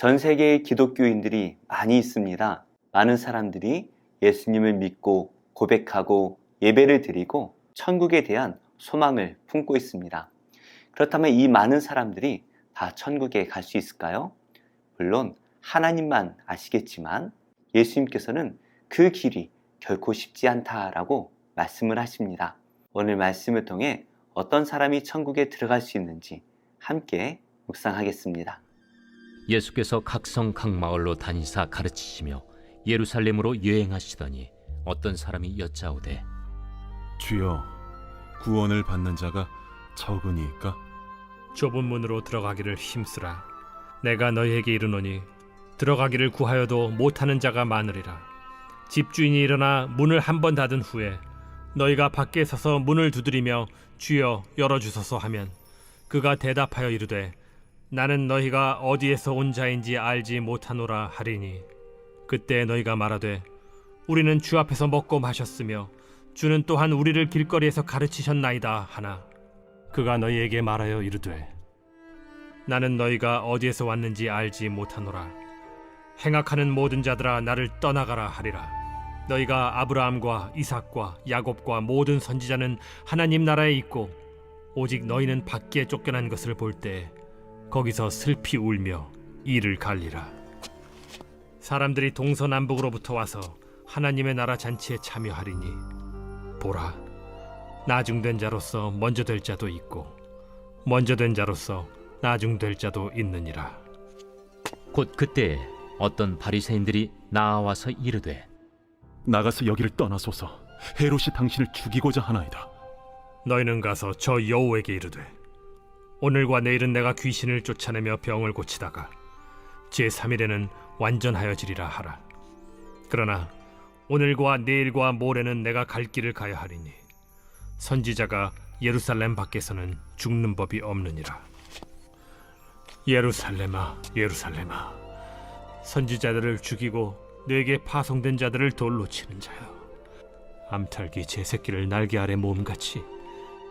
전 세계의 기독교인들이 많이 있습니다. 많은 사람들이 예수님을 믿고 고백하고 예배를 드리고 천국에 대한 소망을 품고 있습니다. 그렇다면 이 많은 사람들이 다 천국에 갈 수 있을까요? 물론 하나님만 아시겠지만 예수님께서는 그 길이 결코 쉽지 않다라고 말씀을 하십니다. 오늘 말씀을 통해 어떤 사람이 천국에 들어갈 수 있는지 함께 묵상하겠습니다. 예수께서 각 성 각 마을로 다니사 가르치시며 예루살렘으로 여행하시더니 어떤 사람이 여짜오되 주여, 구원을 받는 자가 적으니까? 좁은 문으로 들어가기를 힘쓰라. 내가 너희에게 이르노니 들어가기를 구하여도 못하는 자가 많으리라. 집주인이 일어나 문을 한 번 닫은 후에 너희가 밖에 서서 문을 두드리며 주여 열어주소서 하면 그가 대답하여 이르되 나는 너희가 어디에서 온 자인지 알지 못하노라 하리니 그때 너희가 말하되 우리는 주 앞에서 먹고 마셨으며 주는 또한 우리를 길거리에서 가르치셨나이다 하나 그가 너희에게 말하여 이르되 나는 너희가 어디에서 왔는지 알지 못하노라. 행악하는 모든 자들아 나를 떠나가라 하리라. 너희가 아브라함과 이삭과 야곱과 모든 선지자는 하나님 나라에 있고 오직 너희는 밖에 쫓겨난 것을 볼 때 거기서 슬피 울며 이를 갈리라. 사람들이 동서남북으로부터 와서 하나님의 나라 잔치에 참여하리니 보라, 나중된 자로서 먼저 될 자도 있고 먼저 된 자로서 나중될 자도 있느니라. 곧 그때에 어떤 바리새인들이 나와서 이르되 나가서 여기를 떠나소서. 헤롯이 당신을 죽이고자 하나이다. 너희는 가서 저 여호에게 이르되 오늘과 내일은 내가 귀신을 쫓아내며 병을 고치다가 제3일에는 완전하여지리라 하라. 그러나 오늘과 내일과 모레는 내가 갈 길을 가야 하리니 선지자가 예루살렘 밖에서는 죽는 법이 없느니라. 예루살렘아, 예루살렘아, 선지자들을 죽이고 내게 파송된 자들을 돌로 치는 자여, 암탉이 제 새끼를 날개 아래 모음같이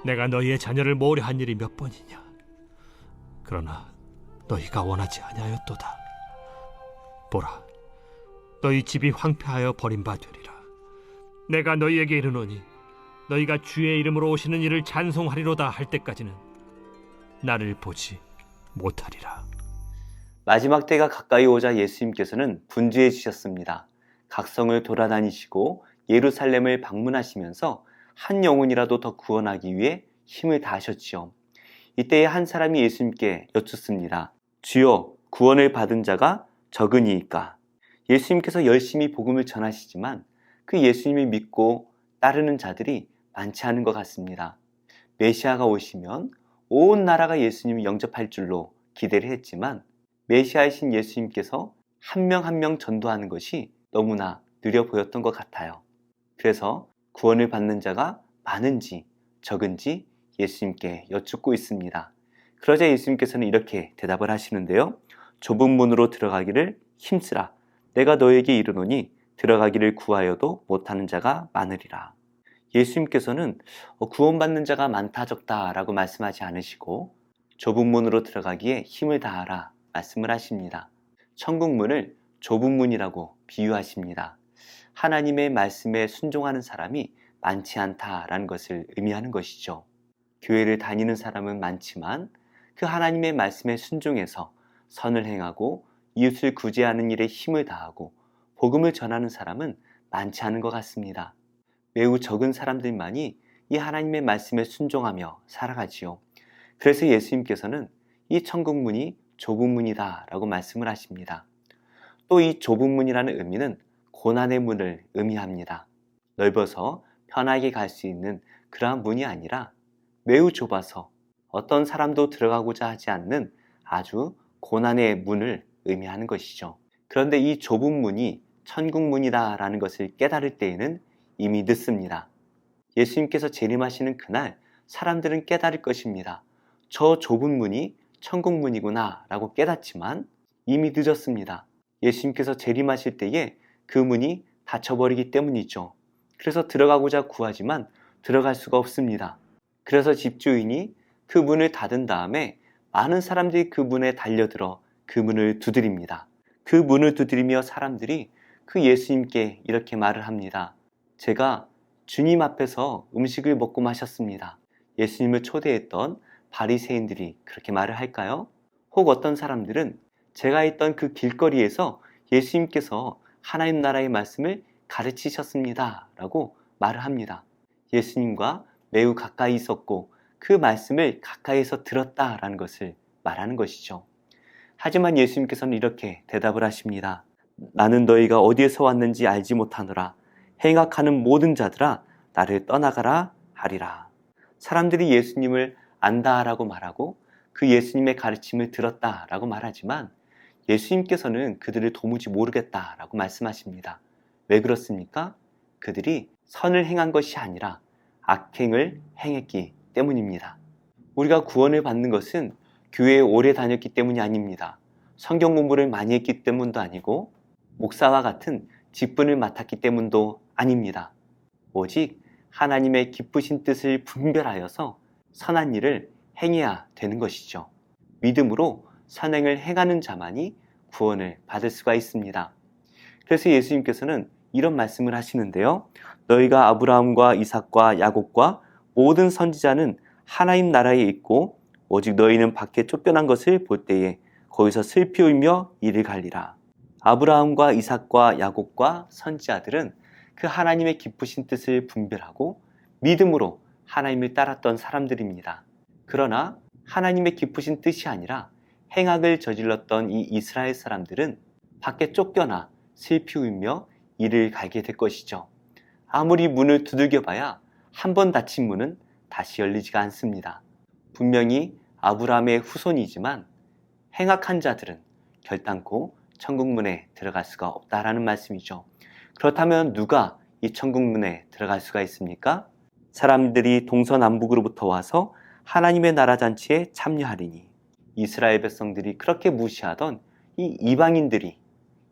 내가 너희의 자녀를 모으려 한 일이 몇 번이냐. 그러나 너희가 원하지 아니하였도다. 보라, 너희 집이 황폐하여 버림받으리라. 내가 너희에게 이르노니 너희가 주의 이름으로 오시는 이를 찬송하리로다 할 때까지는 나를 보지 못하리라. 마지막 때가 가까이 오자 예수님께서는 분주해 지셨습니다. 각성을 돌아다니시고 예루살렘을 방문하시면서 한 영혼이라도 더 구원하기 위해 힘을 다하셨지요. 이때에 한 사람이 예수님께 여쭙습니다. 주여, 구원을 받은 자가 적으니이까? 예수님께서 열심히 복음을 전하시지만 그 예수님을 믿고 따르는 자들이 많지 않은 것 같습니다. 메시아가 오시면 온 나라가 예수님을 영접할 줄로 기대를 했지만 메시아이신 예수님께서 한 명 한 명 전도하는 것이 너무나 느려 보였던 것 같아요. 그래서 구원을 받는 자가 많은지 적은지 예수님께 여쭙고 있습니다. 그러자 예수님께서는 이렇게 대답을 하시는데요. 좁은 문으로 들어가기를 힘쓰라. 내가 너에게 이르노니 들어가기를 구하여도 못하는 자가 많으리라. 예수님께서는 구원받는 자가 많다 적다 라고 말씀하지 않으시고 좁은 문으로 들어가기에 힘을 다하라 말씀을 하십니다. 천국 문을 좁은 문이라고 비유하십니다. 하나님의 말씀에 순종하는 사람이 많지 않다라는 것을 의미하는 것이죠. 교회를 다니는 사람은 많지만 그 하나님의 말씀에 순종해서 선을 행하고 이웃을 구제하는 일에 힘을 다하고 복음을 전하는 사람은 많지 않은 것 같습니다. 매우 적은 사람들만이 이 하나님의 말씀에 순종하며 살아가지요. 그래서 예수님께서는 이 천국 문이 좁은 문이다 라고 말씀을 하십니다. 또 이 좁은 문이라는 의미는 고난의 문을 의미합니다. 넓어서 편하게 갈 수 있는 그러한 문이 아니라 매우 좁아서 어떤 사람도 들어가고자 하지 않는 아주 고난의 문을 의미하는 것이죠. 그런데 이 좁은 문이 천국 문이다 라는 것을 깨달을 때에는 이미 늦습니다. 예수님께서 재림하시는 그날 사람들은 깨달을 것입니다. 저 좁은 문이 천국 문이구나 라고 깨닫지만 이미 늦었습니다. 예수님께서 재림하실 때에 그 문이 닫혀버리기 때문이죠. 그래서 들어가고자 구하지만 들어갈 수가 없습니다. 그래서 집주인이 그 문을 닫은 다음에 많은 사람들이 그 문에 달려들어 그 문을 두드립니다. 그 문을 두드리며 사람들이 그 예수님께 이렇게 말을 합니다. 제가 주님 앞에서 음식을 먹고 마셨습니다. 예수님을 초대했던 바리새인들이 그렇게 말을 할까요? 혹 어떤 사람들은 제가 있던 그 길거리에서 예수님께서 하나님 나라의 말씀을 가르치셨습니다 라고 말을 합니다. 예수님과 매우 가까이 있었고 그 말씀을 가까이에서 들었다라는 것을 말하는 것이죠. 하지만 예수님께서는 이렇게 대답을 하십니다. 나는 너희가 어디에서 왔는지 알지 못하노라. 행악하는 모든 자들아 나를 떠나가라 하리라. 사람들이 예수님을 안다라고 말하고 그 예수님의 가르침을 들었다라고 말하지만 예수님께서는 그들을 도무지 모르겠다라고 말씀하십니다. 왜 그렇습니까? 그들이 선을 행한 것이 아니라 악행을 행했기 때문입니다. 우리가 구원을 받는 것은 교회에 오래 다녔기 때문이 아닙니다. 성경 공부를 많이 했기 때문도 아니고 목사와 같은 직분을 맡았기 때문도 아닙니다. 오직 하나님의 기쁘신 뜻을 분별하여서 선한 일을 행해야 되는 것이죠. 믿음으로 선행을 행하는 자만이 구원을 받을 수가 있습니다. 그래서 예수님께서는 이런 말씀을 하시는데요. 너희가 아브라함과 이삭과 야곱과 모든 선지자는 하나님 나라에 있고 오직 너희는 밖에 쫓겨난 것을 볼 때에 거기서 슬피 울며 이를 갈리라. 아브라함과 이삭과 야곱과 선지자들은 그 하나님의 기쁘신 뜻을 분별하고 믿음으로 하나님을 따랐던 사람들입니다. 그러나 하나님의 기쁘신 뜻이 아니라 행악을 저질렀던 이 이스라엘 사람들은 밖에 쫓겨나 슬피 울며 이를 갈게 될 것이죠. 아무리 문을 두들겨봐야 한 번 닫힌 문은 다시 열리지가 않습니다. 분명히 아브라함의 후손이지만 행악한 자들은 결단코 천국문에 들어갈 수가 없다라는 말씀이죠. 그렇다면 누가 이 천국문에 들어갈 수가 있습니까? 사람들이 동서남북으로부터 와서 하나님의 나라 잔치에 참여하리니 이스라엘 백성들이 그렇게 무시하던 이 이방인들이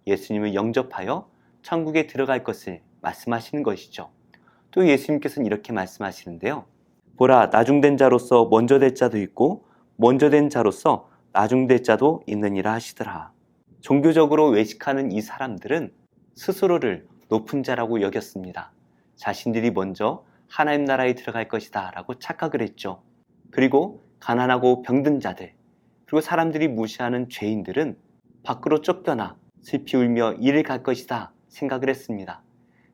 예수님을 영접하여 천국에 들어갈 것을 말씀하시는 것이죠. 또 예수님께서는 이렇게 말씀하시는데요. 보라, 나중된 자로서 먼저 될 자도 있고 먼저 된 자로서 나중될 자도 있느니라 하시더라. 종교적으로 외식하는 이 사람들은 스스로를 높은 자라고 여겼습니다. 자신들이 먼저 하나님 나라에 들어갈 것이다 라고 착각을 했죠. 그리고 가난하고 병든 자들, 그리고 사람들이 무시하는 죄인들은 밖으로 쫓겨나 슬피 울며 이를 갈 것이다 생각을 했습니다.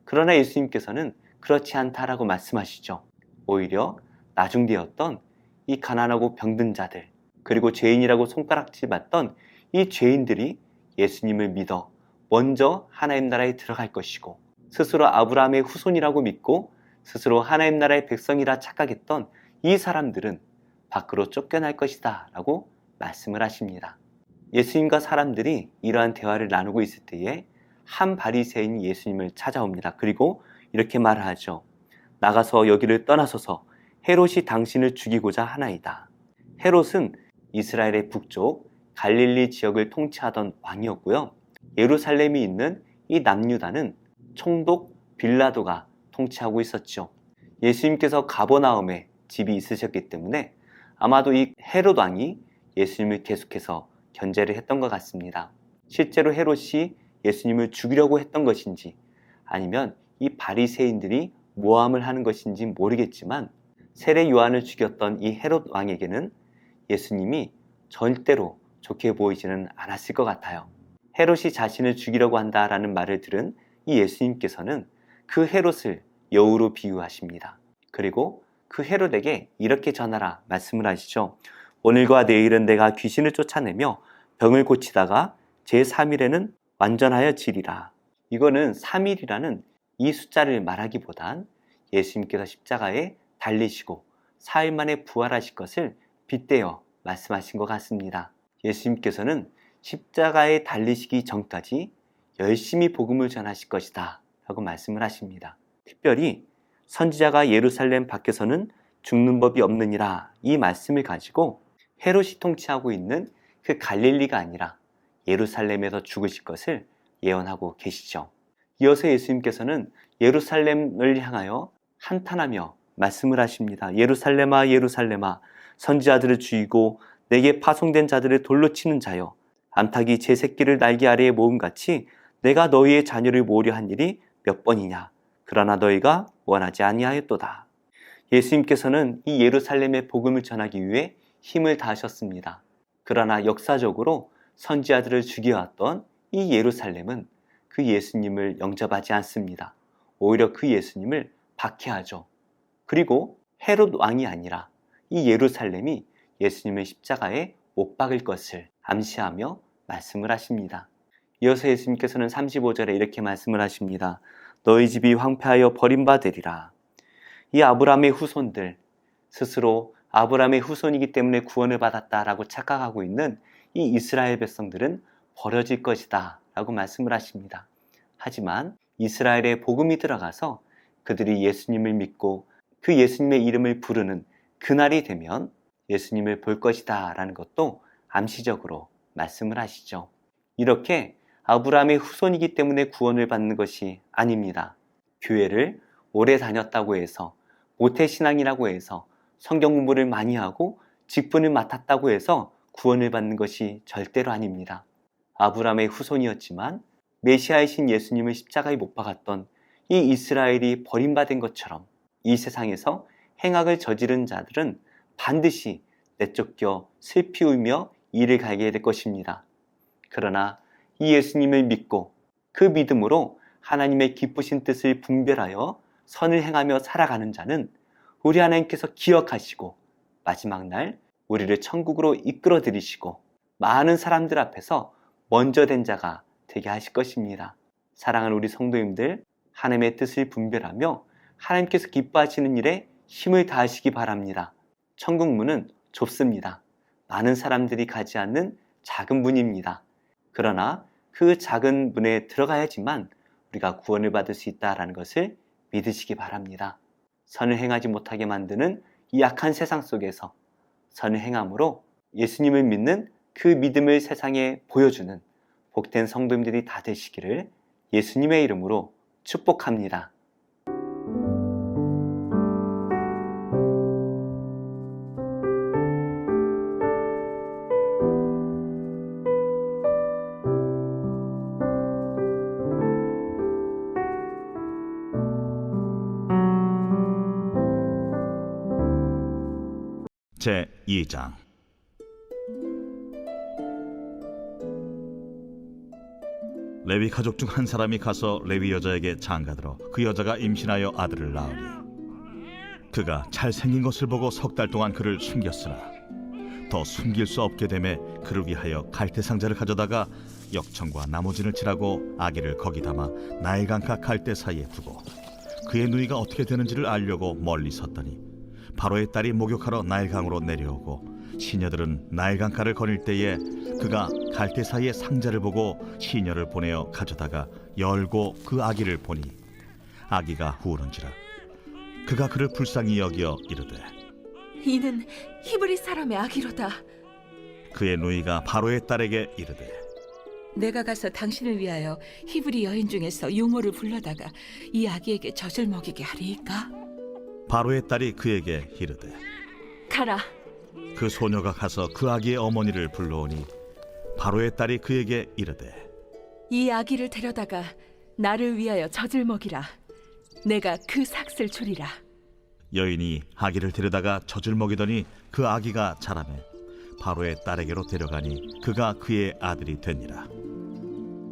그러나 예수님께서는 그렇지 않다라고 말씀하시죠. 오히려 나중되었던 이 가난하고 병든 자들, 그리고 죄인이라고 손가락질 받던 이 죄인들이 예수님을 믿어 먼저 하나님 나라에 들어갈 것이고, 스스로 아브라함의 후손이라고 믿고 스스로 하나님 나라의 백성이라 착각했던 이 사람들은 밖으로 쫓겨날 것이다 라고 말씀을 하십니다. 예수님과 사람들이 이러한 대화를 나누고 있을 때에 한 바리새인이 예수님을 찾아옵니다. 그리고 이렇게 말하죠. 나가서 여기를 떠나소서. 헤롯이 당신을 죽이고자 하나이다. 헤롯은 이스라엘의 북쪽 갈릴리 지역을 통치하던 왕이었고요. 예루살렘이 있는 이 남유다는 총독 빌라도가 통치하고 있었죠. 예수님께서 가버나움에 집이 있으셨기 때문에 아마도 이 헤롯 왕이 예수님을 계속해서 견제를 했던 것 같습니다. 실제로 헤롯이 예수님을 죽이려고 했던 것인지 아니면 이 바리새인들이 모함을 하는 것인지 모르겠지만 세례 요한을 죽였던 이 헤롯 왕에게는 예수님이 절대로 좋게 보이지는 않았을 것 같아요. 헤롯이 자신을 죽이려고 한다라는 말을 들은 이 예수님께서는 그 헤롯을 여우로 비유하십니다. 그리고 그 헤롯에게 이렇게 전하라 말씀을 하시죠. 오늘과 내일은 내가 귀신을 쫓아내며 병을 고치다가 제3일에는 완전하여 지리라. 이거는 3일이라는 이 숫자를 말하기보단 예수님께서 십자가에 달리시고 4일 만에 부활하실 것을 빗대어 말씀하신 것 같습니다. 예수님께서는 십자가에 달리시기 전까지 열심히 복음을 전하실 것이다 라고 말씀을 하십니다. 특별히 선지자가 예루살렘 밖에서는 죽는 법이 없느니라 이 말씀을 가지고 헤롯이 통치하고 있는 그 갈릴리가 아니라 예루살렘에서 죽으실 것을 예언하고 계시죠. 이어서 예수님께서는 예루살렘을 향하여 한탄하며 말씀을 하십니다. 예루살렘아 예루살렘아 선지자들을 죽이고 내게 파송된 자들을 돌로 치는 자여 암탉이 제 새끼를 날개 아래에 모음같이 내가 너희의 자녀를 모으려 한 일이 몇 번이냐. 그러나 너희가 원하지 아니하였도다. 예수님께서는 이 예루살렘의 복음을 전하기 위해 힘을 다하셨습니다. 그러나 역사적으로 선지자들을 죽여왔던 이 예루살렘은 그 예수님을 영접하지 않습니다. 오히려 그 예수님을 박해하죠. 그리고 헤롯 왕이 아니라 이 예루살렘이 예수님을 십자가에 못 박을 것을 암시하며 말씀을 하십니다. 이어서 예수님께서는 35절에 이렇게 말씀을 하십니다. 너희 집이 황폐하여 버림받으리라. 이 아브라함의 후손들, 스스로 아브라함의 후손이기 때문에 구원을 받았다라고 착각하고 있는 이 이스라엘 백성들은 버려질 것이다 라고 말씀을 하십니다. 하지만 이스라엘에 복음이 들어가서 그들이 예수님을 믿고 그 예수님의 이름을 부르는 그날이 되면 예수님을 볼 것이다 라는 것도 암시적으로 말씀을 하시죠. 이렇게 아브라함의 후손이기 때문에 구원을 받는 것이 아닙니다. 교회를 오래 다녔다고 해서, 모태신앙이라고 해서, 성경 공부를 많이 하고 직분을 맡았다고 해서 구원을 받는 것이 절대로 아닙니다. 아브라함의 후손이었지만 메시아이신 예수님을 십자가에 못 박았던 이 이스라엘이 버림받은 것처럼 이 세상에서 행악을 저지른 자들은 반드시 내쫓겨 슬피 울며 이를 갈게 될 것입니다. 그러나 이 예수님을 믿고 그 믿음으로 하나님의 기쁘신 뜻을 분별하여 선을 행하며 살아가는 자는 우리 하나님께서 기억하시고 마지막 날 우리를 천국으로 이끌어 들이시고 많은 사람들 앞에서 먼저 된 자가 되게 하실 것입니다. 사랑하는 우리 성도님들, 하나님의 뜻을 분별하며 하나님께서 기뻐하시는 일에 힘을 다하시기 바랍니다. 천국 문은 좁습니다. 많은 사람들이 가지 않는 작은 문입니다. 그러나 그 작은 문에 들어가야지만 우리가 구원을 받을 수 있다는 것을 믿으시기 바랍니다. 선을 행하지 못하게 만드는 이 약한 세상 속에서 선을 행함으로 예수님을 믿는 그 믿음을 세상에 보여주는 복된 성도님들이 다 되시기를 예수님의 이름으로 축복합니다. 제2장 레위 가족 중 한 사람이 가서 레위 여자에게 장가들어 그 여자가 임신하여 아들을 낳으니 그가 잘생긴 것을 보고 3달 동안 그를 숨겼으나 더 숨길 수 없게 되매 그를 위하여 갈대 상자를 가져다가 역청과 나무진을 칠하고 아기를 거기 담아 나일강가 갈대 사이에 두고 그의 누이가 어떻게 되는지를 알려고 멀리 섰더니 바로의 딸이 목욕하러 나일강으로 내려오고 시녀들은 나일강가를 거닐 때에 그가 갈대 사이에 상자를 보고 시녀를 보내어 가져다가 열고 그 아기를 보니 아기가 우는지라 그가 그를 불쌍히 여겨 이르되 이는 히브리 사람의 아기로다. 그의 누이가 바로의 딸에게 이르되 내가 가서 당신을 위하여 히브리 여인 중에서 유모를 불러다가 이 아기에게 젖을 먹이게 하리이까? 바로의 딸이 그에게 이르되 가라. 그 소녀가 가서 그 아기의 어머니를 불러오니 바로의 딸이 그에게 이르되 이 아기를 데려다가 나를 위하여 젖을 먹이라. 내가 그 삭슬 주리라. 여인이 아기를 데려다가 젖을 먹이더니 그 아기가 자라매 바로의 딸에게로 데려가니 그가 그의 아들이 되니라.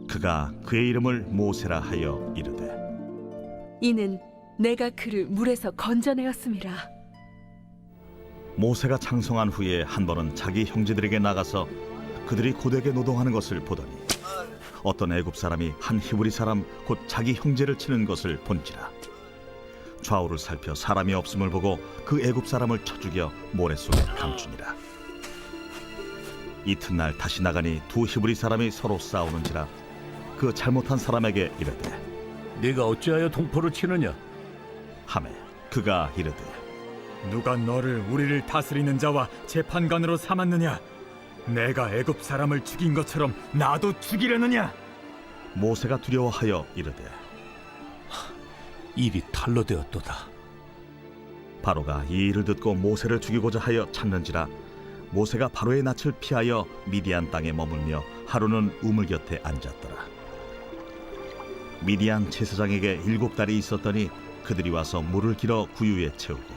그가 그의 이름을 모세라 하여 이르되 이는 내가 그를 물에서 건져내었음이라. 모세가 장성한 후에 한 번은 자기 형제들에게 나가서 그들이 고되게 노동하는 것을 보더니 어떤 애굽 사람이 한 히브리 사람 곧 자기 형제를 치는 것을 본지라. 좌우를 살펴 사람이 없음을 보고 그 애굽 사람을 쳐 죽여 모래 속에 감추니라. 이튿날 다시 나가니 두 히브리 사람이 서로 싸우는지라. 그 잘못한 사람에게 이르되 네가 어찌하여 동포를 치느냐? 하매 그가 이르되 누가 너를 우리를 다스리는 자와 재판관으로 삼았느냐? 내가 애굽 사람을 죽인 것처럼 나도 죽이려느냐? 모세가 두려워하여 이르되 일이 탈로 되었도다. 바로가 이 일을 듣고 모세를 죽이고자 하여 찾는지라. 모세가 바로의 낯을 피하여 미디안 땅에 머물며 하루는 우물 곁에 앉았더라. 미디안 제사장에게 7달이 있었더니 그들이 와서 물을 길어 구유에 채우고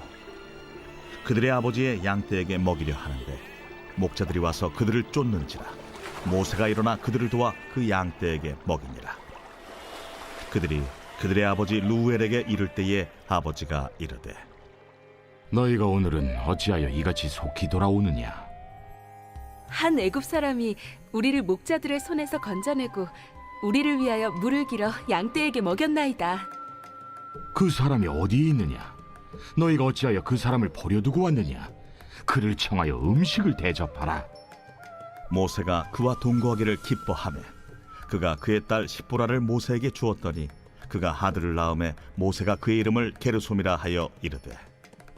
그들의 아버지의 양떼에게 먹이려 하는데 목자들이 와서 그들을 쫓는지라. 모세가 일어나 그들을 도와 그 양떼에게 먹이니라. 그들이 그들의 아버지 루엘에게 이를 때에 아버지가 이르되 너희가 오늘은 어찌하여 이같이 속히 돌아오느냐? 한 애굽 사람이 우리를 목자들의 손에서 건져내고 우리를 위하여 물을 길어 양떼에게 먹였나이다. 그 사람이 어디에 있느냐? 너희가 어찌하여 그 사람을 버려두고 왔느냐? 그를 청하여 음식을 대접하라. 모세가 그와 동거하기를 기뻐하며 그가 그의 딸 십보라를 모세에게 주었더니 그가 아들을 낳음에 모세가 그의 이름을 게르솜이라 하여 이르되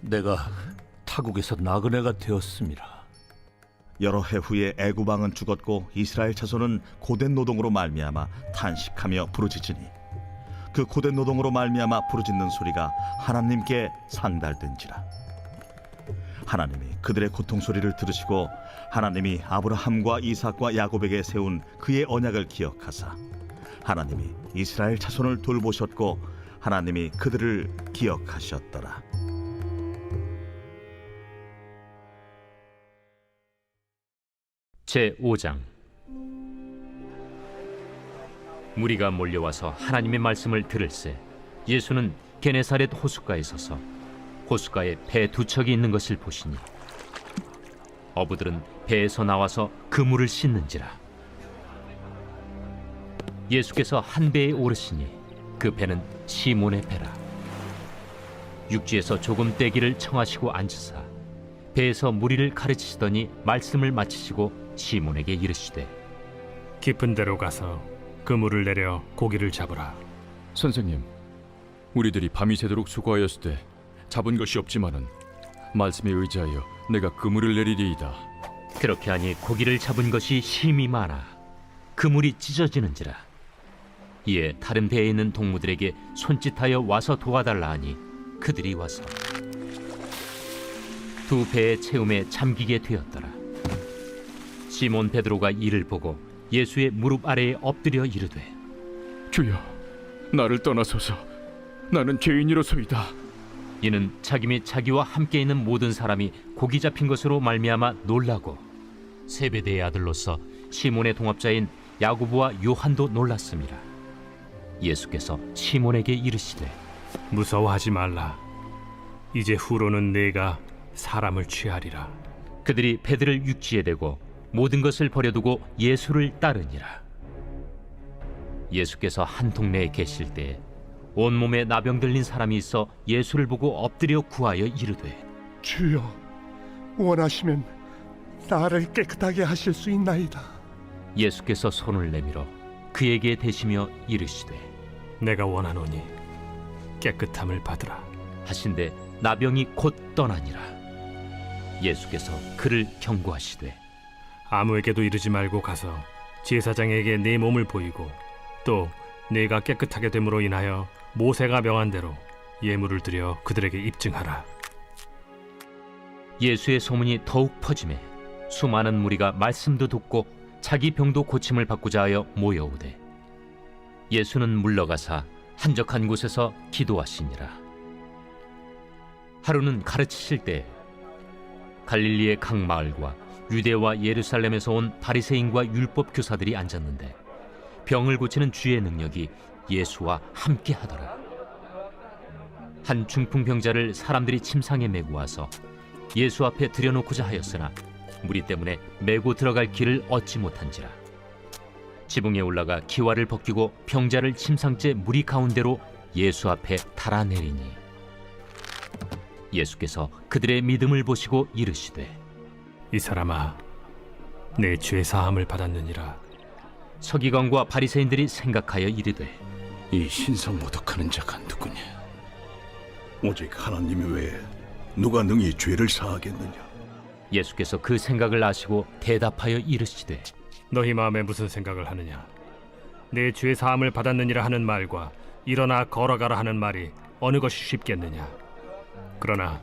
내가 타국에서 나그네가 되었습니다. 여러 해 후에 애굽 왕은 죽었고 이스라엘 자손은 고된 노동으로 말미암아 탄식하며 부르짖으니 그 고된 노동으로 말미암아 부르짖는 소리가 하나님께 상달된지라. 하나님이 그들의 고통 소리를 들으시고 하나님이 아브라함과 이삭과 야곱에게 세운 그의 언약을 기억하사 하나님이 이스라엘 자손을 돌보셨고 하나님이 그들을 기억하셨더라. 제5장. 무리가 몰려와서 하나님의 말씀을 들을새 예수는 게네사렛 호숫가에 서서 호숫가에 배 2척이 있는 것을 보시니 어부들은 배에서 나와서 그물을 씻는지라. 예수께서 한 배에 오르시니 그 배는 시몬의 배라. 육지에서 조금 떼기를 청하시고 앉으사 배에서 무리를 가르치시더니 말씀을 마치시고 시몬에게 이르시되 깊은 데로 가서 그물을 내려 고기를 잡으라. 선생님, 우리들이 밤이 새도록 수고하였을 때 잡은 것이 없지만은 말씀에 의지하여 내가 그물을 내리리이다. 그렇게 하니 고기를 잡은 것이 심히 많아 그물이 찢어지는지라. 이에 다른 배에 있는 동무들에게 손짓하여 와서 도와달라 하니 그들이 와서 두 배의 채움에 잠기게 되었더라. 시몬 베드로가 이를 보고 예수의 무릎 아래에 엎드려 이르되 주여, 나를 떠나소서. 나는 죄인이로소이다. 이는 자기 및 자기와 함께 있는 모든 사람이 고기 잡힌 것으로 말미암아 놀라고 세베대의 아들로서 시몬의 동업자인 야고보와 요한도 놀랐습니다. 예수께서 시몬에게 이르시되 무서워하지 말라. 이제 후로는 내가 사람을 취하리라. 그들이 배들을 육지에 대고 모든 것을 버려두고 예수를 따르니라. 예수께서 한 동네에 계실 때 온몸에 나병 들린 사람이 있어 예수를 보고 엎드려 구하여 이르되 주여, 원하시면 나를 깨끗하게 하실 수 있나이다. 예수께서 손을 내밀어 그에게 대시며 이르시되 내가 원하노니 깨끗함을 받으라 하신데 나병이 곧 떠나니라. 예수께서 그를 경고하시되 아무에게도 이르지 말고 가서 제사장에게 네 몸을 보이고 또 네가 깨끗하게 됨으로 인하여 모세가 명한 대로 예물을 드려 그들에게 입증하라. 예수의 소문이 더욱 퍼지매 수많은 무리가 말씀도 듣고 자기 병도 고침을 받고자 하여 모여오되 예수는 물러가사 한적한 곳에서 기도하시니라. 하루는 가르치실 때 갈릴리의 각 마을과 유대와 예루살렘에서 온 바리새인과 율법 교사들이 앉았는데 병을 고치는 주의 능력이 예수와 함께 하더라. 한 중풍병자를 사람들이 침상에 메고 와서 예수 앞에 들여놓고자 하였으나 무리 때문에 메고 들어갈 길을 얻지 못한지라. 지붕에 올라가 기와를 벗기고 병자를 침상째 무리 가운데로 예수 앞에 달아내리니 예수께서 그들의 믿음을 보시고 이르시되 이 사람아, 내 죄 사함을 받았느니라. 서기관과 바리새인들이 생각하여 이르되 이 신성모독하는 자가 누구냐? 오직 하나님 외에 누가 능히 죄를 사하겠느냐? 예수께서 그 생각을 아시고 대답하여 이르시되 너희 마음에 무슨 생각을 하느냐? 내 죄 사함을 받았느니라 하는 말과 일어나 걸어가라 하는 말이 어느 것이 쉽겠느냐? 그러나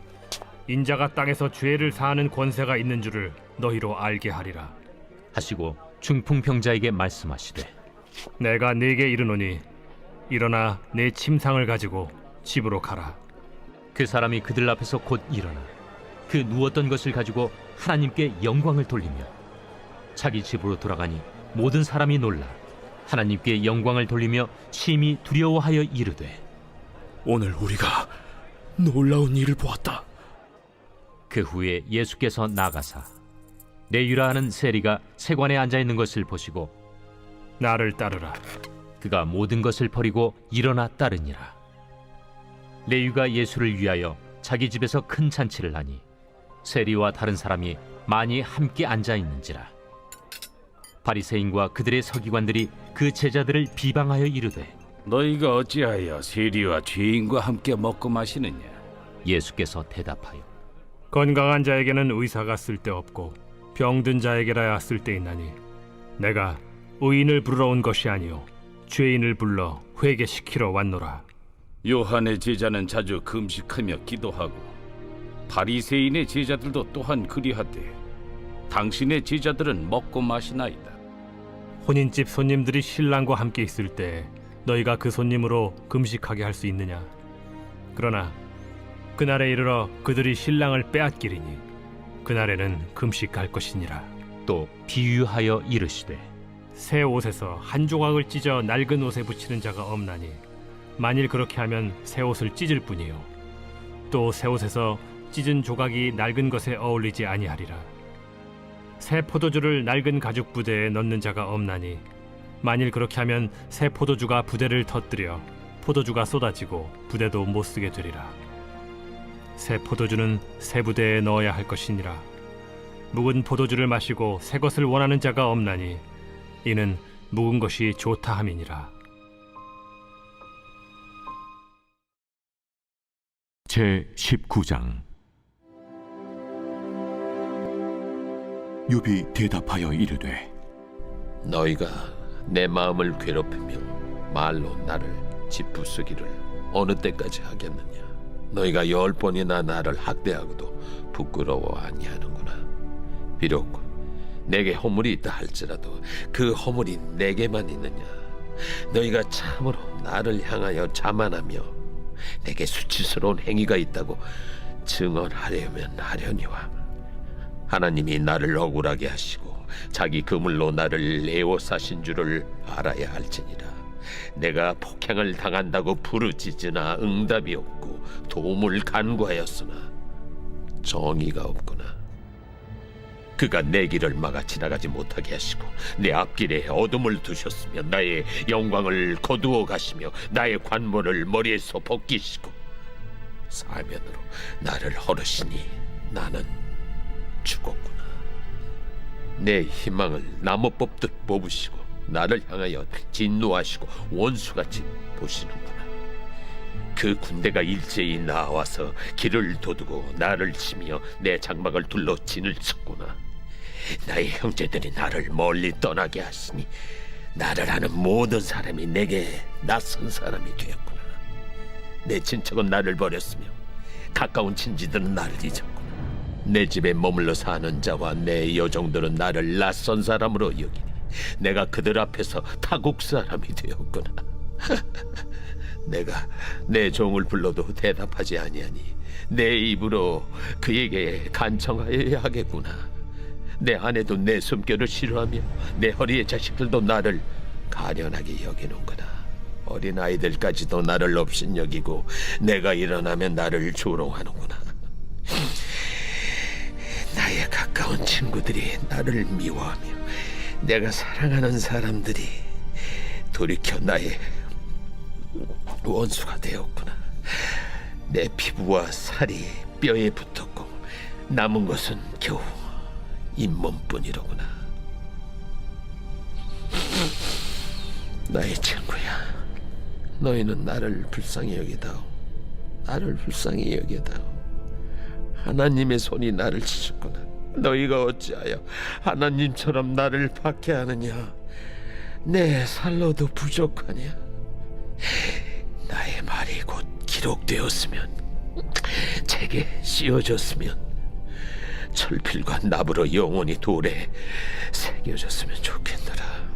인자가 땅에서 죄를 사하는 권세가 있는 줄을 너희로 알게 하리라. 하시고 중풍병자에게 말씀하시되 내가 네게 이르노니 일어나 내 침상을 가지고 집으로 가라. 그 사람이 그들 앞에서 곧 일어나 그 누웠던 것을 가지고 하나님께 영광을 돌리며 자기 집으로 돌아가니 모든 사람이 놀라 하나님께 영광을 돌리며 심히 두려워하여 이르되 오늘 우리가 놀라운 일을 보았다. 그 후에 예수께서 나가사 레위라 하는 세리가 세관에 앉아 있는 것을 보시고 나를 따르라. 그가 모든 것을 버리고 일어나 따르니라. 레위가 예수를 위하여 자기 집에서 큰 잔치를 하니 세리와 다른 사람이 많이 함께 앉아 있는지라. 바리새인과 그들의 서기관들이 그 제자들을 비방하여 이르되 너희가 어찌하여 세리와 죄인과 함께 먹고 마시느냐? 예수께서 대답하여 건강한 자에게는 의사가 쓸데없고 병든 자에게라야 쓸데있나니 내가 의인을 부르러 온 것이 아니요 죄인을 불러 회개시키러 왔노라. 요한의 제자는 자주 금식하며 기도하고 바리새인의 제자들도 또한 그리하되 당신의 제자들은 먹고 마시나이다. 혼인집 손님들이 신랑과 함께 있을 때 너희가 그 손님으로 금식하게 할 수 있느냐? 그러나 그날에 이르러 그들이 신랑을 빼앗기리니 그날에는 금식할 것이니라. 또 비유하여 이르시되 새 옷에서 한 조각을 찢어 낡은 옷에 붙이는 자가 없나니 만일 그렇게 하면 새 옷을 찢을 뿐이요 또 새 옷에서 찢은 조각이 낡은 것에 어울리지 아니하리라. 새 포도주를 낡은 가죽 부대에 넣는 자가 없나니 만일 그렇게 하면 새 포도주가 부대를 터뜨려 포도주가 쏟아지고 부대도 못 쓰게 되리라. 새 포도주는 새 부대에 넣어야 할 것이니라. 묵은 포도주를 마시고 새 것을 원하는 자가 없나니 이는 묵은 것이 좋다 함이니라. 제 19장. 욥이 대답하여 이르되 너희가 내 마음을 괴롭히며 말로 나를 짓부수기를 어느 때까지 하겠느냐? 너희가 10번이나 나를 학대하고도 부끄러워 아니하는구나. 비록 내게 허물이 있다 할지라도 그 허물이 내게만 있느냐? 너희가 참으로 나를 향하여 자만하며 내게 수치스러운 행위가 있다고 증언하려면 하려니와 하나님이 나를 억울하게 하시고 자기 그물로 나를 애워싸신 줄을 알아야 할지니라. 내가 폭행을 당한다고 부르짖으나 응답이 없고 도움을 간구하였으나 정의가 없구나. 그가 내 길을 막아 지나가지 못하게 하시고 내 앞길에 어둠을 두셨으며 나의 영광을 거두어 가시며 나의 관모를 머리에서 벗기시고 사면으로 나를 헐으시니 나는 죽었구나. 내 희망을 나무 뽑듯 뽑으시고 나를 향하여 진노하시고 원수같이 보시는구나. 그 군대가 일제히 나와서 길을 도두고 나를 치며 내 장막을 둘러 진을 쳤구나. 나의 형제들이 나를 멀리 떠나게 하시니 나를 아는 모든 사람이 내게 낯선 사람이 되었구나. 내 친척은 나를 버렸으며 가까운 친지들은 나를 잊었구나. 내 집에 머물러 사는 자와 내 여종들은 나를 낯선 사람으로 여기니 내가 그들 앞에서 타국 사람이 되었구나. 내가 내 종을 불러도 대답하지 아니하니 내 입으로 그에게 간청하여야 하겠구나. 내 아내도 내 숨결을 싫어하며 내 허리의 자식들도 나를 가련하게 여기는구나. 어린아이들까지도 나를 업신여기고 내가 일어나면 나를 조롱하는구나. 나의 가까운 친구들이 나를 미워하며 내가 사랑하는 사람들이 돌이켜 나의 원수가 되었구나. 내 피부와 살이 뼈에 붙었고 남은 것은 겨우 잇몸뿐이로구나. 나의 친구야, 너희는 나를 불쌍히 여기다오. 나를 불쌍히 여기다오. 하나님의 손이 나를 치셨구나. 너희가 어찌하여 하나님처럼 나를 박해하느냐? 내 살로도 부족하냐? 나의 말이 곧 기록되었으면 책에 씌워졌으면 철필과 납으로 영원히 돌에 새겨졌으면 좋겠노라.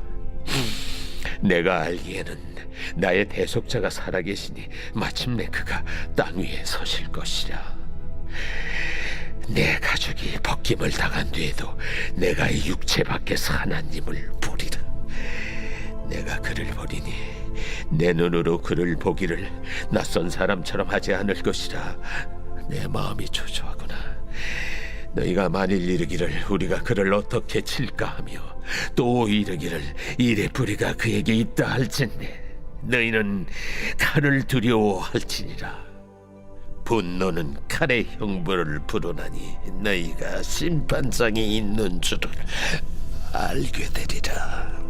내가 알기에는 나의 대속자가 살아계시니 마침내 그가 땅 위에 서실 것이라. 내 가족이 벗김을 당한 뒤에도 내가 이 육체 밖에서 하나님을 보리라. 내가 그를 보리니 내 눈으로 그를 보기를 낯선 사람처럼 하지 않을 것이라. 내 마음이 초조하구나. 너희가 만일 이르기를 우리가 그를 어떻게 칠까 하며 또 이르기를 이래 뿌리가 그에게 있다 할진대 너희는 칼을 두려워할지니라. 분노는 칼의 형벌을 부르나니 너희가 심판장이 있는 줄을 알게 되리라.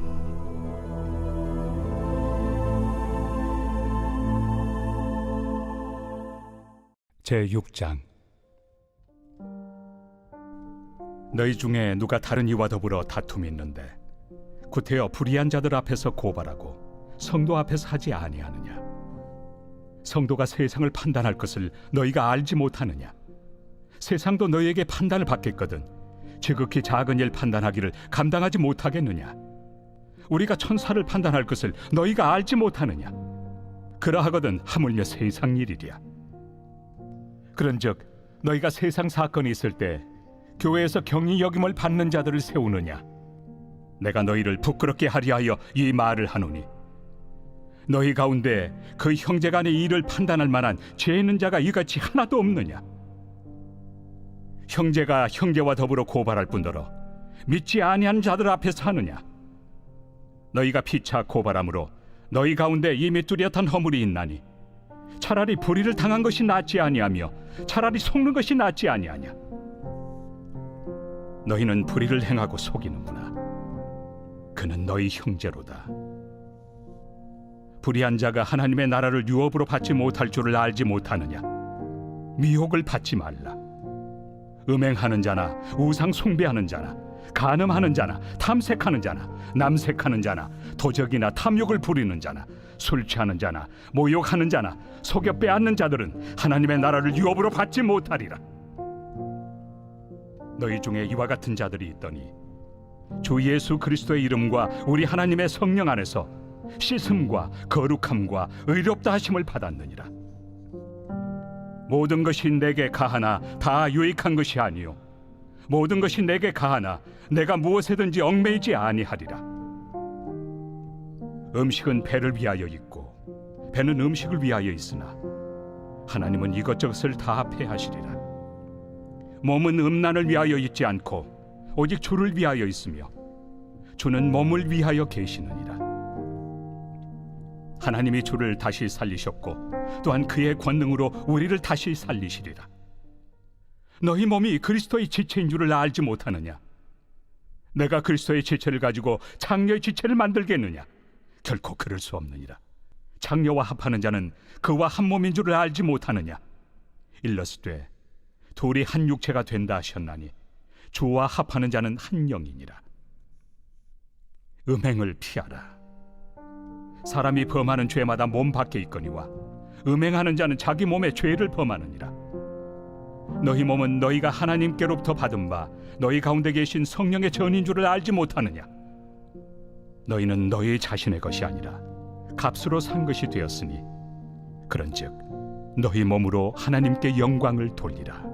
제6장. 너희 중에 누가 다른 이와 더불어 다툼이 있는데 구태여 불의한 자들 앞에서 고발하고 성도 앞에서 하지 아니하느냐? 성도가 세상을 판단할 것을 너희가 알지 못하느냐? 세상도 너희에게 판단을 받겠거든 지극히 작은 일 판단하기를 감당하지 못하겠느냐? 우리가 천사를 판단할 것을 너희가 알지 못하느냐? 그러하거든 하물며 세상 일이랴. 그런즉 너희가 세상 사건이 있을 때 교회에서 경히 여김을 받는 자들을 세우느냐? 내가 너희를 부끄럽게 하려 하여 이 말을 하노니 너희 가운데 그 형제간의 일을 판단할 만한 죄 있는 자가 이같이 하나도 없느냐? 형제가 형제와 더불어 고발할 뿐더러 믿지 아니한 자들 앞에서 하느냐? 너희가 피차 고발함으로 너희 가운데 이미 뚜렷한 허물이 있나니 차라리 불의를 당한 것이 낫지 아니하며 차라리 속는 것이 낫지 아니하냐? 너희는 불의를 행하고 속이는구나. 그는 너희 형제로다. 불의한 자가 하나님의 나라를 유업으로 받지 못할 줄을 알지 못하느냐? 미혹을 받지 말라. 음행하는 자나 우상 숭배하는 자나 간음하는 자나 탐색하는 자나 남색하는 자나 도적이나 탐욕을 부리는 자나 술 취하는 자나 모욕하는 자나 속여 빼앗는 자들은 하나님의 나라를 유업으로 받지 못하리라. 너희 중에 이와 같은 자들이 있더니 주 예수 그리스도의 이름과 우리 하나님의 성령 안에서 씻음과 거룩함과 의롭다 하심을 받았느니라. 모든 것이 내게 가하나 다 유익한 것이 아니요 모든 것이 내게 가하나 내가 무엇에든지 얽매이지 아니하리라. 음식은 배를 위하여 있고 배는 음식을 위하여 있으나 하나님은 이것저것을 다 폐하시리라. 몸은 음란을 위하여 있지 않고 오직 주를 위하여 있으며 주는 몸을 위하여 계시느니라. 하나님이 주를 다시 살리셨고 또한 그의 권능으로 우리를 다시 살리시리라. 너희 몸이 그리스도의 지체인 줄을 알지 못하느냐? 내가 그리스도의 지체를 가지고 장녀의 지체를 만들겠느냐? 결코 그럴 수 없느니라. 장녀와 합하는 자는 그와 한 몸인 줄을 알지 못하느냐? 일러스되 둘이 한 육체가 된다 하셨나니 주와 합하는 자는 한 영이니라. 음행을 피하라. 사람이 범하는 죄마다 몸 밖에 있거니와 음행하는 자는 자기 몸에 죄를 범하느니라. 너희 몸은 너희가 하나님께로부터 받은 바 너희 가운데 계신 성령의 전인 줄을 알지 못하느냐? 너희는 너희 자신의 것이 아니라 값으로 산 것이 되었으니 그런즉 너희 몸으로 하나님께 영광을 돌리라.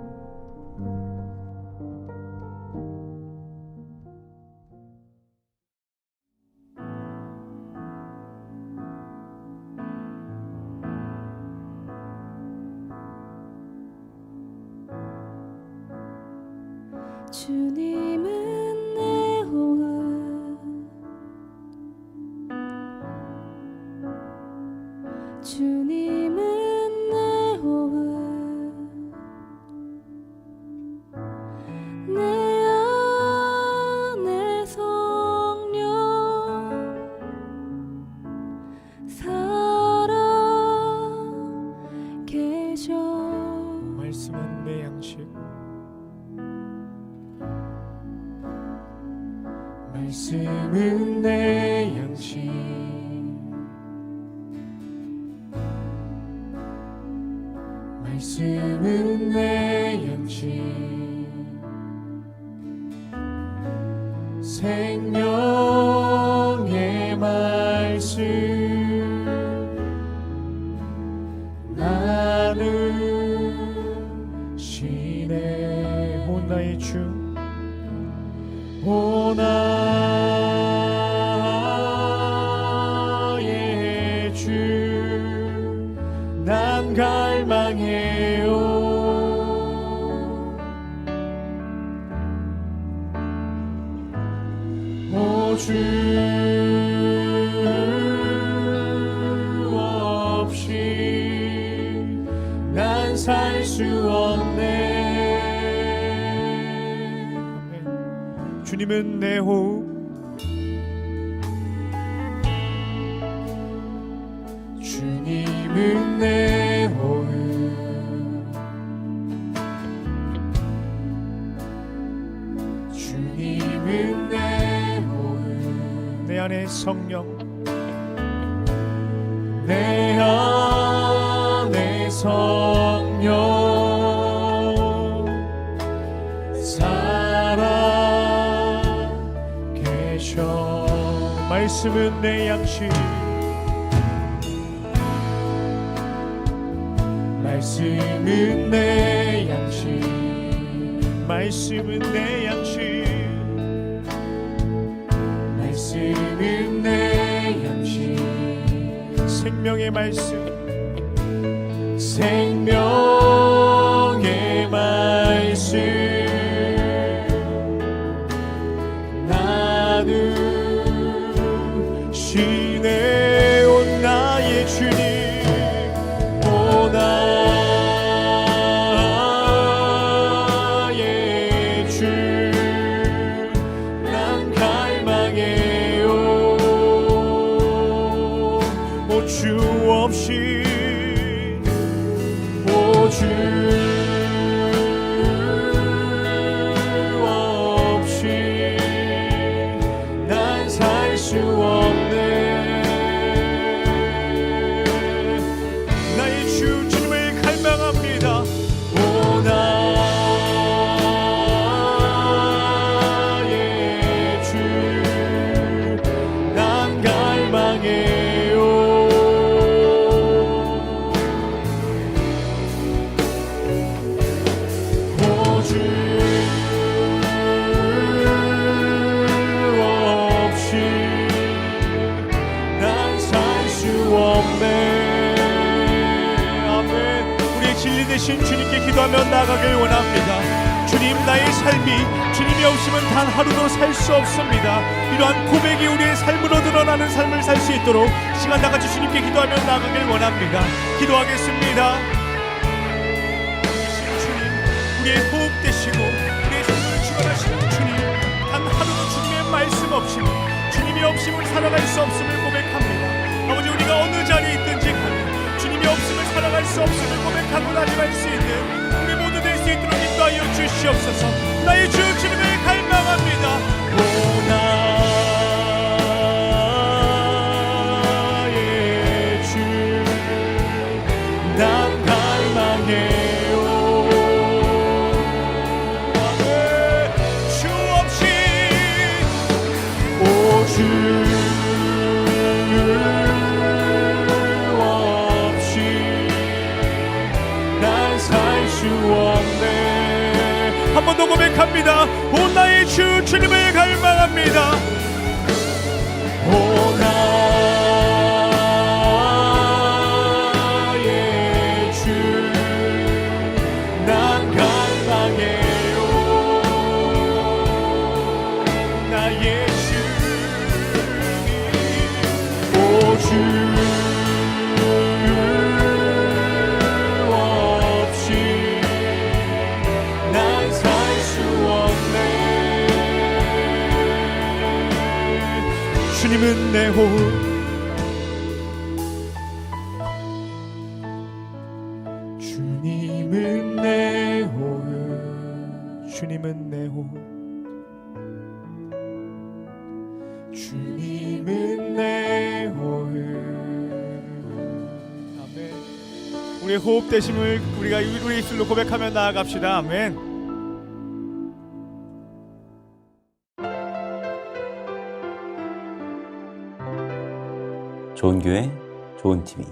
주님은 내 호흡, 주님은 내 호흡, 내 안에 성령 살아 계셔. 말씀은 내 양식, 말씀은 내 양식, 말씀은 내 양식, 생명의 말씀 나누시네. 오 나의 주, 오 나의 주, 난 갈망해요. 오 주 없이 난 살 수 없네. 주님은 내 호흡, 주님은 내 호흡, 주님은 내 호흡, 내 안에 성령, 내 안에 성령 살아 계셔. 말씀은 내 양식, 말씀은 내 양식, 말씀은 내 양식, 말씀은 내 양식, 생명의 말씀, 생명의 말씀 나누시네. 오 나의 주님, 오 나의 주, 난 갈망해요. 오 주 없이, 오 주 없이 난 살 수 없네. 나의 주 주님을 갈망합니다. 오 나의 주, 난 갈망해요. 오 주 없이 난 살 수 없네. 아멘. 우리의 진리 되신 주님께 기도하며 나아가길 원합니다. 주님, 나의 삶이 주님이 없으면 단 하루도 살 수 없습니다. 이러한 고백이 우리의 삶으로 드러나는 삶을 살 수 있도록 시간 다같이 주님께 기도하며 나아가길 원합니다. 기도하겠습니다. 주님, 우리의 호흡 되시고 우리의 삶을 주관하시는 주님, 단 하루도 주님의 말씀 없이 주님이 없으면 살아갈 수 없음을 고백합니다. 아버지, 우리가 어느 자리에 있든지 간에 주님이 없으면 살아갈 수 없음을 고백하고 나아갈 수 있는 우리 모두 될 수 있도록 인도하여 주시옵소서. 나의 주 주님을 갈망합니다. 오 나의 주, 난 갈망해요. 주 없이, 오 주 없이 난 살 수 없네. 한 번 더 고백합니다. 오 나의 주 주님을 갈망합니다. 오 나의 주, 난 갈망해요. 나의 주님, 오 주 없이 난 살 수 없네. 주님은 내 호흡, 주님은 내 호흡, 주님은 내 호흡, 주님은 내 호흡. 아멘. 우리의 호흡 되심을 우리가 우리의 입술로 고백하며 나아갑시다. 아멘. 좋은 교회, 좋은 TV.